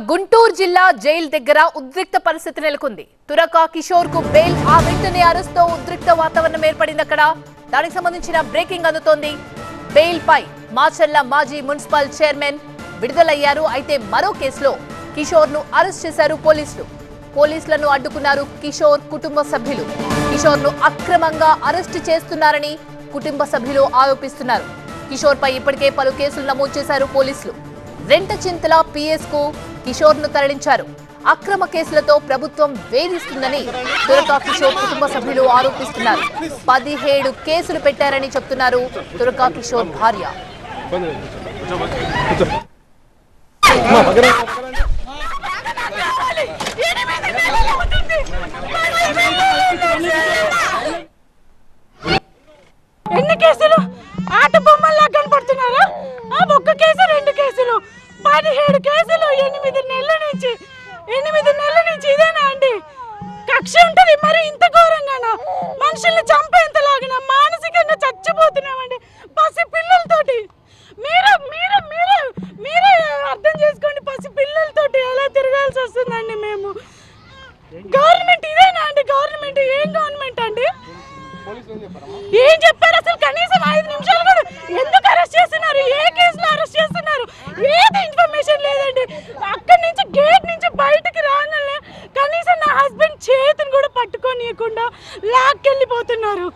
గుంటూరు జిల్లా జైలు దగ్గర ఉద్రిక్త పరిస్థితి నెలకొంది. తురక కిషోర్ కు బెయిల్, ఆ వెంటనే అరెస్ట్తో ఉద్రిక్త వాతావరణం ఏర్పడింది. అక్కడ దానికి సంబంధించిన బ్రేకింగ్ అందుతోంది. బెయిల్ పై మాచర్ల మాజీ మున్సిపల్ చైర్మన్ విడుదలయ్యారు. అయితే మరో కేసులో కిషోర్ ను అరెస్ట్ చేశారు పోలీసులు. పోలీసులను అడ్డుకున్నారు కిషోర్ కుటుంబ సభ్యులు. కిషోర్ ను అక్రమంగా అరెస్ట్ చేస్తున్నారని కుటుంబ సభ్యులు ఆరోపిస్తున్నారు. కిషోర్ పై ఇప్పటికే పలు కేసులు నమోదు చేశారు పోలీసులు. రెంటచింతల పిఎస్ కు కిషోర్ ను తరలించారు. అక్రమ కేసులతో ప్రభుత్వం వేధిస్తుందని తురక కిషోర్ కుటుంబ సభ్యులు ఆరోపిస్తున్నారు. 17 కేసులు పెట్టారని చెప్తున్నారు తురక కిషోర్ భార్య. ఎన్ని కేసులు? ఆట బొమ్మల్లా కనపడుతున్నారా? ఒక్క కేసు 2 కేసులు, 17 కేసులు 8 నెలల నుంచి. ఇదేనా అండి కక్ష? ఉంటది మరి ఇంత ఘోరంగానా? మనుషుల్ని చంపేంతలాగా మానసికంగా చచ్చిపోతున్నామండి పసి పిల్లలతోటి. మీరే అర్థం చేసుకోండి, పసి పిల్లలతోటి ఎలా తిరగాల్సి వస్తుందండి మేము. గవర్నమెంట్ ఇదేనా అండి? గవర్నమెంట్ ఏం గవర్నమెంట్ అండి? ఏం చెప్పారు అసలు? కనీసం 5 నిమిషాలు కూడా ఎందుకు అరెస్ట్ చేస్తున్నారు? ఏ కేసులో అరెస్ట్ చేస్తున్నారు? ఏది ఇన్ఫర్మేషన్ లేదండి. అక్కడి నుంచి గేట్ నుంచి బయటకు రాగానే కనీసం నా హస్బెండ్ చేతిని కూడా పట్టుకోనియకుండా లాక్కెళ్ళిపోతున్నారు.